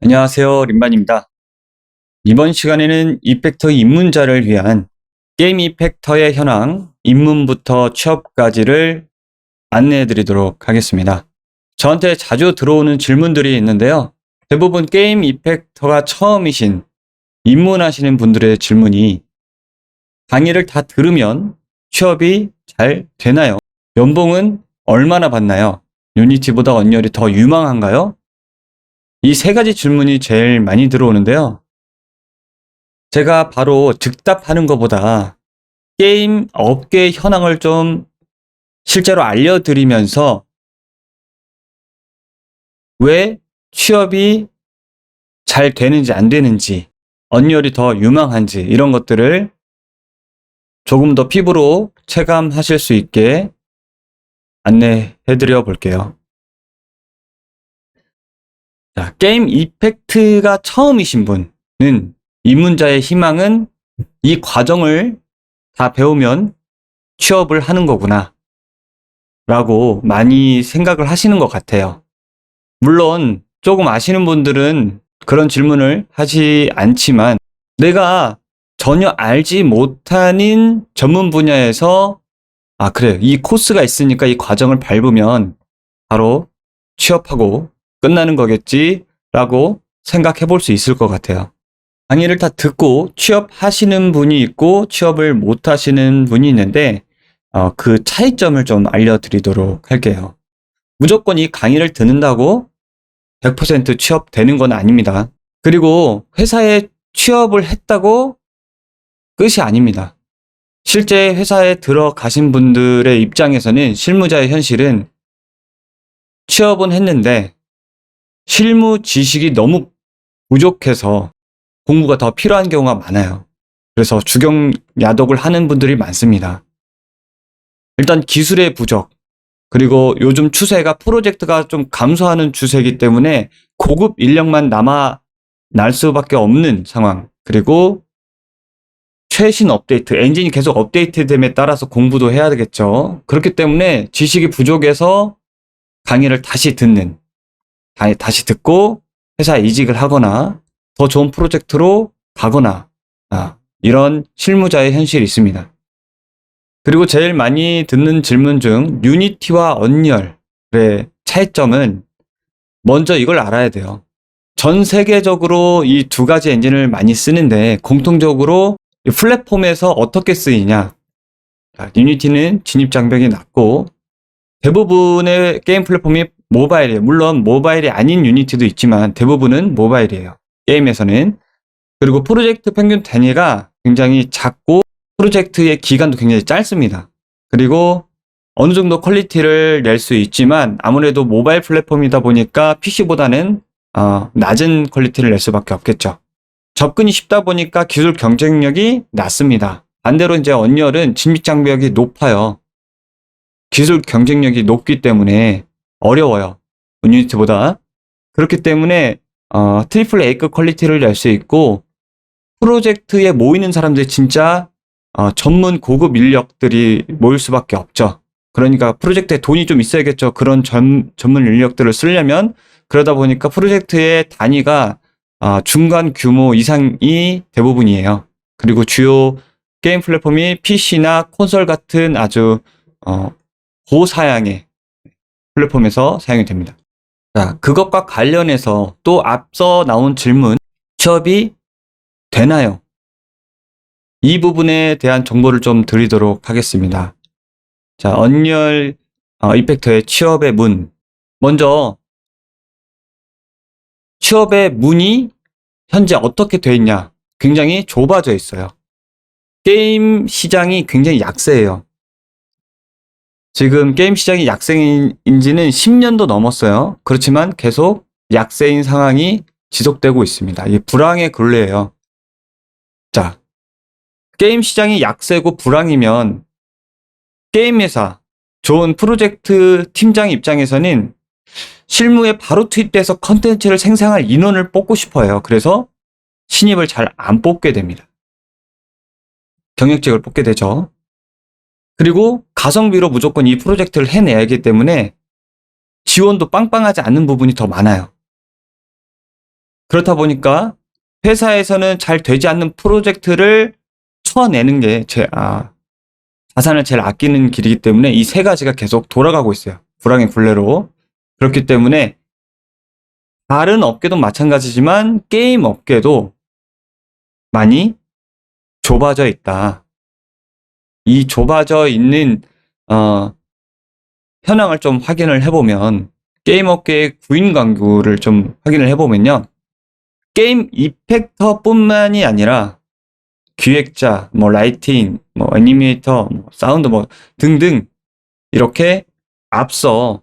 안녕하세요. 림반입니다. 이번 시간에는 이펙터 입문자를 위한 게임 이펙터의 현황, 입문부터 취업까지를 안내해 드리도록 하겠습니다. 저한테 자주 들어오는 질문들이 있는데요. 대부분 게임 이펙터가 처음이신 입문하시는 분들의 질문이 강의를 다 들으면 취업이 잘 되나요? 연봉은 얼마나 받나요? 유니티보다 언리얼이 더 유망한가요? 이 세 가지 질문이 제일 많이 들어오는데요. 제가 바로 즉답하는 것보다 게임 업계 현황을 좀 실제로 알려드리면서 왜 취업이 잘 되는지 안 되는지, 언리얼이 더 유망한지 이런 것들을 조금 더 피부로 체감하실 수 있게 안내해드려 볼게요. 자, 게임 이펙트가 처음이신 분은 입문자의 희망은 이 과정을 다 배우면 취업을 하는 거구나 라고 많이 생각을 하시는 것 같아요. 물론 조금 아시는 분들은 그런 질문을 하지 않지만 내가 전혀 알지 못하는 전문 분야에서 그래, 이 코스가 있으니까 이 과정을 밟으면 바로 취업하고 끝나는 거겠지 라고 생각해 볼 수 있을 것 같아요. 강의를 다 듣고 취업하시는 분이 있고 취업을 못 하시는 분이 있는데 그 차이점을 좀 알려드리도록 할게요. 무조건 이 강의를 듣는다고 100% 취업되는 건 아닙니다. 그리고 회사에 취업을 했다고 끝이 아닙니다. 실제 회사에 들어가신 분들의 입장에서는 실무자의 현실은 취업은 했는데 실무 지식이 너무 부족해서 공부가 더 필요한 경우가 많아요. 그래서 주경야독을 하는 분들이 많습니다. 일단 기술의 부족, 그리고 요즘 추세가 프로젝트가 좀 감소하는 추세이기 때문에 고급 인력만 남아 날 수밖에 없는 상황, 그리고 최신 업데이트, 엔진이 계속 업데이트됨에 따라서 공부도 해야 되겠죠. 그렇기 때문에 지식이 부족해서 강의를 다시 듣고 회사에 이직을 하거나 더 좋은 프로젝트로 가거나 이런 실무자의 현실이 있습니다. 그리고 제일 많이 듣는 질문 중 유니티와 언리얼의 차이점은 먼저 이걸 알아야 돼요. 전 세계적으로 이 두 가지 엔진을 많이 쓰는데 공통적으로 이 플랫폼에서 어떻게 쓰이냐. 유니티는 진입장벽이 낮고 대부분의 게임 플랫폼이 모바일이에요. 물론 모바일이 아닌 유니티도 있지만 대부분은 모바일이에요. 게임에서는. 그리고 프로젝트 평균 단위가 굉장히 작고 프로젝트의 기간도 굉장히 짧습니다. 그리고 어느 정도 퀄리티를 낼 수 있지만 아무래도 모바일 플랫폼이다 보니까 PC보다는 낮은 퀄리티를 낼 수밖에 없겠죠. 접근이 쉽다 보니까 기술 경쟁력이 낮습니다. 반대로 이제 언리얼은 진입장벽이 높아요. 기술 경쟁력이 높기 때문에 어려워요. 유니티보다. 그렇기 때문에 트리플 A급 퀄리티를 낼 수 있고 프로젝트에 모이는 사람들이 진짜 전문 고급 인력들이 모일 수밖에 없죠. 그러니까 프로젝트에 돈이 좀 있어야겠죠. 그런 전문 인력들을 쓰려면. 그러다 보니까 프로젝트의 단위가 중간 규모 이상이 대부분이에요. 그리고 주요 게임 플랫폼이 PC나 콘솔 같은 아주 고사양의 플랫폼에서 사용이 됩니다. 자, 그것과 관련해서 또 앞서 나온 질문, 취업이 되나요? 이 부분에 대한 정보를 좀 드리도록 하겠습니다. 자, 언리얼 이펙터의 취업의 문. 먼저 취업의 문이 현재 어떻게 되어 있냐? 굉장히 좁아져 있어요. 게임 시장이 굉장히 약세예요. 지금 게임 시장이 약세인 지는 10년도 넘었어요. 그렇지만 계속 약세인 상황이 지속되고 있습니다. 이게 불황의 굴레예요. 자, 게임 시장이 약세고 불황이면 게임 회사, 좋은 프로젝트 팀장 입장에서는 실무에 바로 투입돼서 컨텐츠를 생산할 인원을 뽑고 싶어요. 그래서 신입을 잘 안 뽑게 됩니다. 경력직을 뽑게 되죠. 그리고 가성비로 무조건 이 프로젝트를 해내야 하기 때문에 지원도 빵빵하지 않는 부분이 더 많아요. 그렇다 보니까 회사에서는 잘 되지 않는 프로젝트를 쳐내는 게 자산을 제일 아끼는 길이기 때문에 이 세 가지가 계속 돌아가고 있어요. 불황의 굴레로. 그렇기 때문에 다른 업계도 마찬가지지만 게임 업계도 많이 좁아져 있다. 이 좁아져 있는 현황을 좀 확인을 해보면, 게임 업계의 구인 광구를 좀 확인을 해보면요, 게임 이펙터뿐만이 아니라 기획자, 라이팅, 애니메이터, 사운드 등등 이렇게 앞서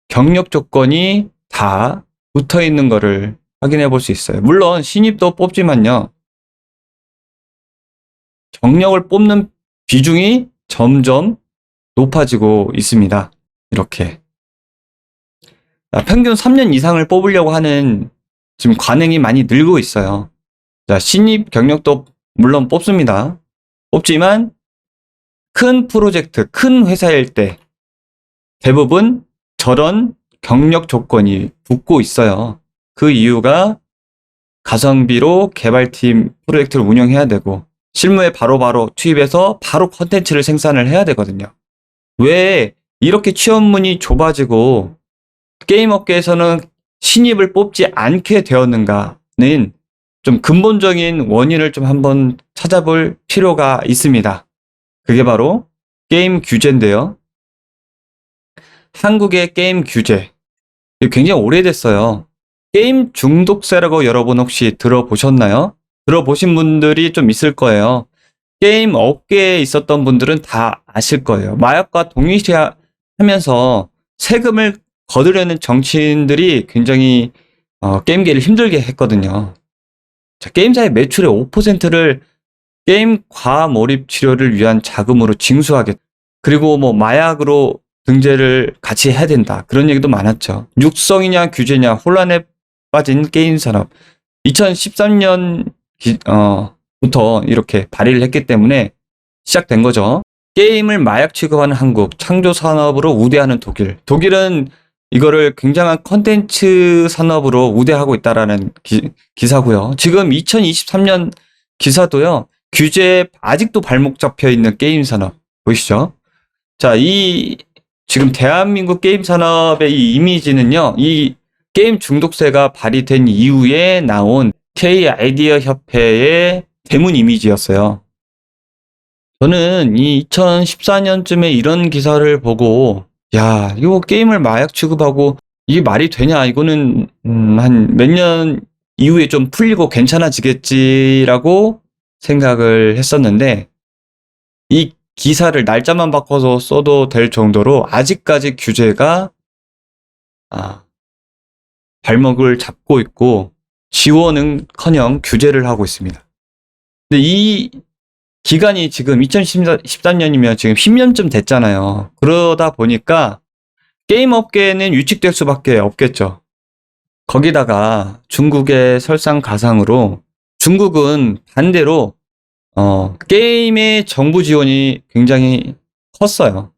경력 조건이 다 붙어 있는 거를 확인해 볼 수 있어요. 물론 신입도 뽑지만요, 경력을 뽑는 비중이 점점 높아지고 있습니다. 이렇게 평균 3년 이상을 뽑으려고 하는 지금 관행이 많이 늘고 있어요. 자, 신입 경력도 물론 뽑습니다. 뽑지만 큰 프로젝트, 큰 회사일 때 대부분 저런 경력 조건이 붙고 있어요. 그 이유가 가성비로 개발팀 프로젝트를 운영해야 되고 실무에 바로바로 투입해서 바로 컨텐츠를 생산을 해야 되거든요. 왜 이렇게 취업문이 좁아지고 게임 업계에서는 신입을 뽑지 않게 되었는가는 좀 근본적인 원인을 좀 한번 찾아볼 필요가 있습니다. 그게 바로 게임 규제인데요. 한국의 게임 규제, 굉장히 오래됐어요. 게임 중독세라고 여러분 혹시 들어보셨나요? 들어보신 분들이 좀 있을 거예요. 게임 업계에 있었던 분들은 다 아실 거예요. 마약과 동일시하면서 세금을 거두려는 정치인들이 굉장히 게임계를 힘들게 했거든요. 자, 게임사의 매출의 5%를 게임 과몰입 치료를 위한 자금으로 징수하겠다. 그리고 마약으로 등재를 같이 해야 된다. 그런 얘기도 많았죠. 육성이냐 규제냐 혼란에 빠진 게임 산업. 2013년 부터 이렇게 발의를 했기 때문에 시작된 거죠. 게임을 마약 취급하는 한국, 창조 산업으로 우대하는 독일. 독일은 이거를 굉장한 컨텐츠 산업으로 우대하고 있다라는 기사고요. 지금 2023년 기사도요. 규제에 아직도 발목 잡혀 있는 게임 산업 보이시죠? 자, 지금 대한민국 게임 산업의 이 이미지는요. 이 게임 중독세가 발의된 이후에 나온 K 아이디어 협회의 대문 이미지였어요. 저는 이 2014년쯤에 이런 기사를 보고 야, 이거 게임을 마약 취급하고 이게 말이 되냐? 이거는 한 몇 년 이후에 좀 풀리고 괜찮아지겠지라고 생각을 했었는데 이 기사를 날짜만 바꿔서 써도 될 정도로 아직까지 규제가 발목을 잡고 있고 지원은커녕 규제를 하고 있습니다. 근데 이 기간이 지금 2013년이면 지금 10년쯤 됐잖아요. 그러다 보니까 게임 업계는 위축될 수밖에 없겠죠. 거기다가 중국의 설상가상으로 중국은 반대로 게임의 정부 지원이 굉장히 컸어요.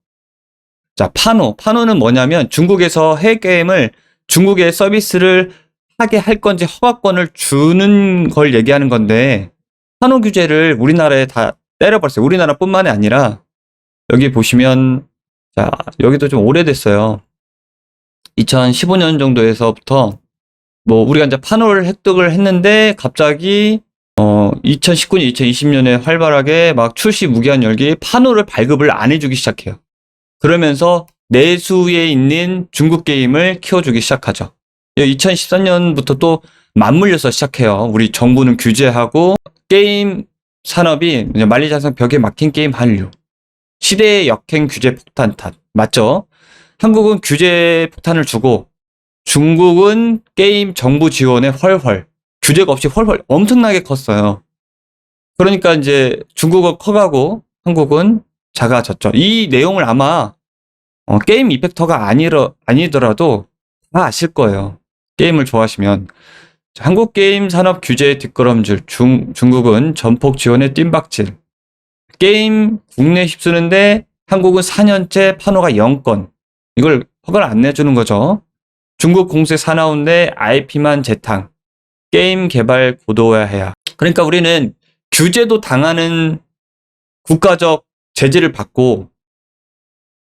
자, 파노는 뭐냐면 중국에서 해외 게임을 중국의 서비스를 하게 할 건지 허가권을 주는 걸 얘기하는 건데 파노 규제를 우리나라에 다 때려버렸어요. 우리나라뿐만이 아니라 여기 보시면 자, 여기도 좀 오래됐어요. 2015년 정도에서부터 우리가 이제 파노를 획득을 했는데 갑자기 2019년, 2020년에 활발하게 막 출시 무기한 열기 파노를 발급을 안 해주기 시작해요. 그러면서 내수에 있는 중국 게임을 키워주기 시작하죠. 2014년부터 또 맞물려서 시작해요. 우리 정부는 규제하고 게임 산업이 만리장성 벽에 막힌 게임 한류. 시대의 역행 규제 폭탄 탓. 맞죠? 한국은 규제 폭탄을 주고 중국은 게임 정부 지원에 훨훨. 규제가 없이 훨훨 엄청나게 컸어요. 그러니까 이제 중국은 커가고 한국은 작아졌죠. 이 내용을 아마 게임 이펙터가 아니더라도 다 아실 거예요. 게임을 좋아하시면. 한국 게임 산업 규제의 뒷걸음질, 중국은 전폭 지원의 뜀박질. 게임 국내 휩쓰는데 한국은 4년째 파노가 0건. 이걸 허가를 안 내주는 거죠. 중국 공세 사나운데 IP만 재탕. 게임 개발 고도화해야. 그러니까 우리는 규제도 당하는 국가적 제재를 받고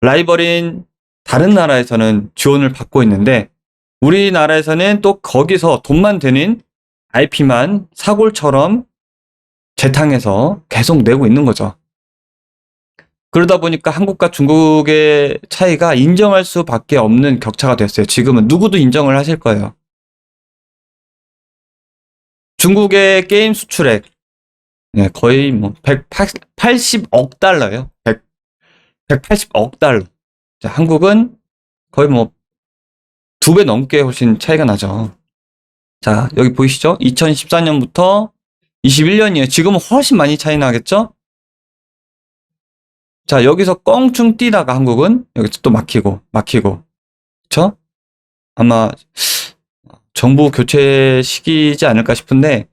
라이벌인 다른 나라에서는 지원을 받고 있는데 우리나라에서는 또 거기서 돈만 되는 IP만 사골처럼 재탕해서 계속 내고 있는 거죠. 그러다 보니까 한국과 중국의 차이가 인정할 수밖에 없는 격차가 됐어요. 지금은 누구도 인정을 하실 거예요. 중국의 게임 수출액 거의 뭐 180억 달러예요. 180억 달러. 자, 한국은 거의 뭐 2배 넘게 훨씬 차이가 나죠. 자, 여기 보이시죠? 2014년부터 21년이에요. 지금은 훨씬 많이 차이 나겠죠? 자, 여기서 껑충 뛰다가 한국은 여기서 또 막히고. 그쵸? 아마 정부 교체 시기지 않을까 싶은데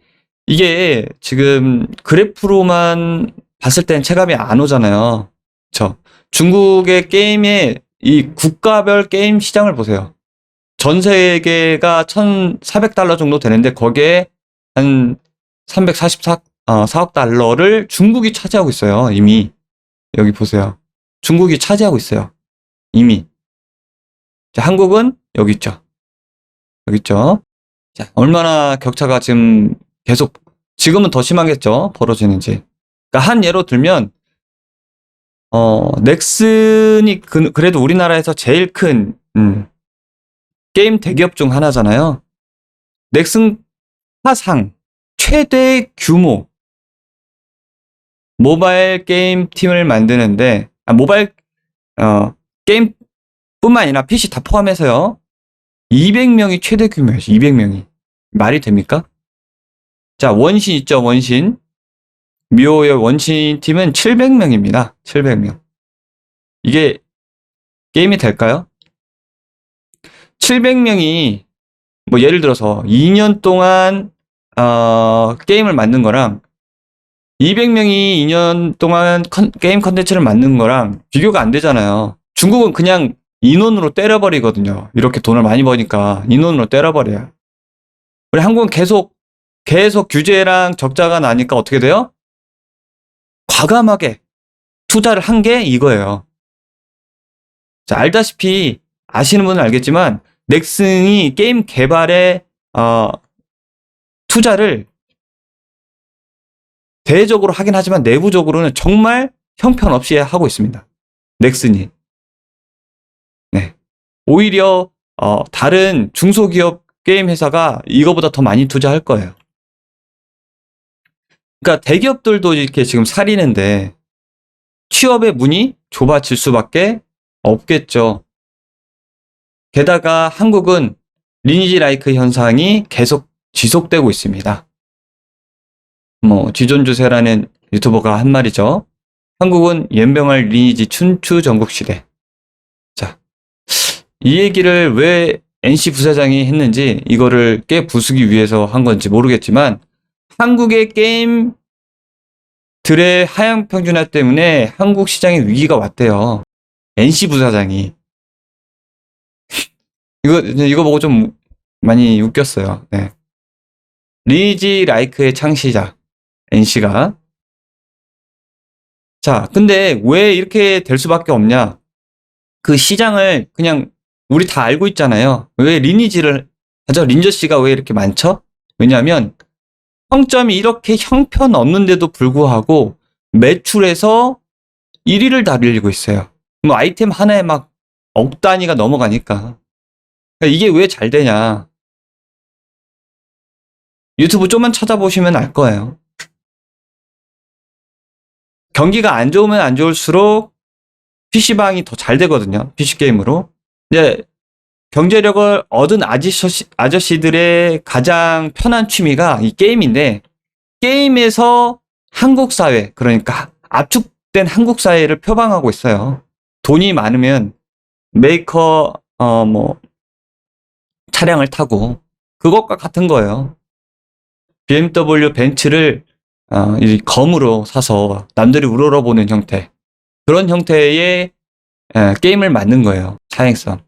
이게 지금 그래프로만 봤을 땐 체감이 안 오잖아요. 그쵸? 중국의 게임의 이 국가별 게임 시장을 보세요. 전 세계가 1,400달러 정도 되는데 거기에 한 344억 달러를 중국이 차지하고 있어요. 이미. 여기 보세요. 중국이 차지하고 있어요. 이미. 자, 한국은 여기 있죠. 자, 얼마나 격차가 지금 계속 지금은 더 심하겠죠. 벌어지는지. 그러니까 한 예로 들면 넥슨이 그래도 우리나라에서 제일 큰 게임 대기업 중 하나잖아요. 넥슨 사상 최대 규모 모바일 게임 팀을 만드는데 모바일 게임뿐만 아니라 PC 다 포함해서요. 200명이 최대 규모예요. 200명이. 말이 됩니까? 자, 원신 있죠. 원신. 미호의 원신 팀은 700명입니다. 700명. 이게 게임이 될까요? 700명이 뭐 예를 들어서 2년 동안 게임을 만든 거랑 200명이 2년 동안 게임 컨텐츠를 만든 거랑 비교가 안 되잖아요. 중국은 그냥 인원으로 때려버리거든요. 이렇게 돈을 많이 버니까 인원으로 때려버려요. 우리 한국은 계속 규제랑 적자가 나니까 어떻게 돼요? 과감하게 투자를 한 게 이거예요. 자, 알다시피 아시는 분은 알겠지만 넥슨이 게임 개발에 투자를 대외적으로 하긴 하지만 내부적으로는 정말 형편없이 하고 있습니다. 넥슨이. 네. 오히려 다른 중소기업 게임 회사가 이거보다 더 많이 투자할 거예요. 그러니까 대기업들도 이렇게 지금 살리는데 취업의 문이 좁아질 수밖에 없겠죠. 게다가 한국은 리니지 라이크 현상이 계속 지속되고 있습니다. 뭐 지존주세라는 유튜버가 한 말이죠. 한국은 연병할 리니지 춘추 전국시대. 자, 이 얘기를 왜 NC 부사장이 했는지 이거를 깨 부수기 위해서 한 건지 모르겠지만 한국의 게임들의 하향 평준화 때문에 한국 시장에 위기가 왔대요. NC 부사장이. 이거 보고 좀 많이 웃겼어요. 네. 리니지 라이크의 창시자 NC가. 자, 근데 왜 이렇게 될 수밖에 없냐? 그 시장을 그냥 우리 다 알고 있잖아요. 왜 리니지를 하죠? 린저씨가 왜 이렇게 많죠? 왜냐하면 평점이 이렇게 형편없는데도 불구하고 매출에서 1위를 달리고 있어요. 뭐 아이템 하나에 막 억 단위가 넘어가니까. 그러니까 이게 왜 잘 되냐? 유튜브 좀만 찾아보시면 알 거예요. 경기가 안 좋으면 안 좋을수록 PC방이 더 잘 되거든요. PC게임으로. 이제 경제력을 얻은 아저씨들의 가장 편한 취미가 이 게임인데 게임에서 한국 사회, 그러니까 압축된 한국 사회를 표방하고 있어요. 돈이 많으면 메이커 차량을 타고 그것과 같은 거예요. BMW 벤츠를 이 검으로 사서 남들이 우러러보는 형태, 그런 형태의 게임을 만든 거예요. 사행성.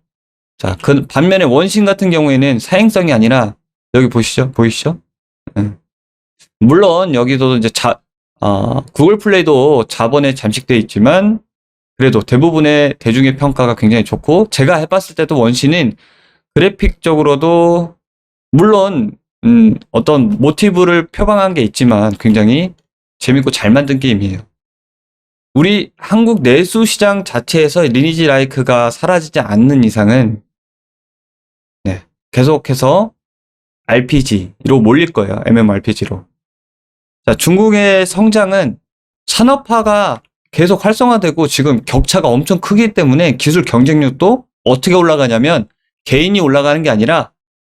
자, 그 반면에 원신 같은 경우에는 사행성이 아니라 여기 보이시죠? 물론 여기도 이제 구글 플레이도 자본에 잠식되어 있지만 그래도 대부분의 대중의 평가가 굉장히 좋고 제가 해봤을 때도 원신은 그래픽적으로도 물론 어떤 모티브를 표방한 게 있지만 굉장히 재밌고 잘 만든 게임이에요. 우리 한국 내수 시장 자체에서 리니지 라이크가 사라지지 않는 이상은 네, 계속해서 RPG로 몰릴 거예요. MMORPG로. 자, 중국의 성장은 산업화가 계속 활성화되고 지금 격차가 엄청 크기 때문에 기술 경쟁력도 어떻게 올라가냐면 개인이 올라가는 게 아니라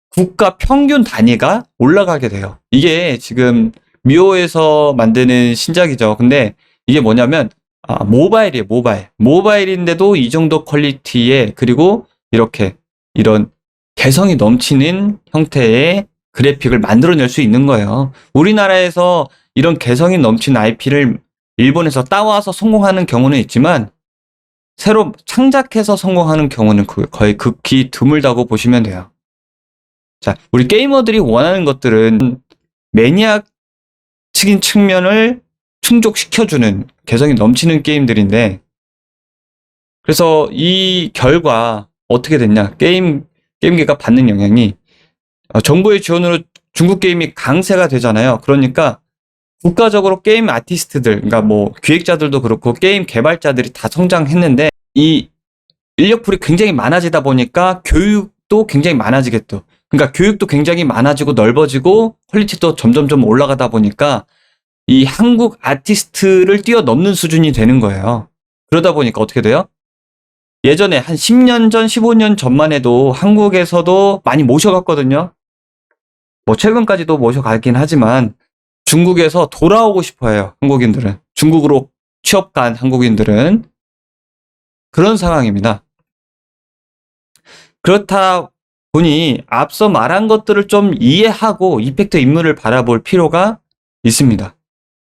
국가 평균 단위가 올라가게 돼요. 이게 지금 미호에서 만드는 신작이죠. 근데 이게 뭐냐면 모바일이에요. 모바일인데도 이 정도 퀄리티에 그리고 이런 개성이 넘치는 형태의 그래픽을 만들어낼 수 있는 거예요. 우리나라에서 이런 개성이 넘치는 IP를 일본에서 따와서 성공하는 경우는 있지만 새로 창작해서 성공하는 경우는 거의 극히 드물다고 보시면 돼요. 자, 우리 게이머들이 원하는 것들은 매니악적인 측면을 충족시켜주는 개성이 넘치는 게임들인데 그래서 이 결과 어떻게 됐냐? 게임계가 받는 영향이 정부의 지원으로 중국 게임이 강세가 되잖아요. 그러니까 국가적으로 게임 아티스트들, 그러니까 뭐 기획자들도 그렇고 게임 개발자들이 다 성장했는데 이 인력풀이 굉장히 많아지다 보니까 교육도 굉장히 많아지겠죠. 그러니까 교육도 굉장히 많아지고 넓어지고 퀄리티도 점점점 올라가다 보니까 이 한국 아티스트를 뛰어넘는 수준이 되는 거예요. 그러다 보니까 어떻게 돼요? 예전에 한 10년 전, 15년 전만 해도 한국에서도 많이 모셔갔거든요. 뭐 최근까지도 모셔가긴 하지만 중국에서 돌아오고 싶어 해요. 한국인들은. 중국으로 취업 간 한국인들은. 그런 상황입니다. 그렇다 보니 앞서 말한 것들을 좀 이해하고 이펙트 인물을 바라볼 필요가 있습니다.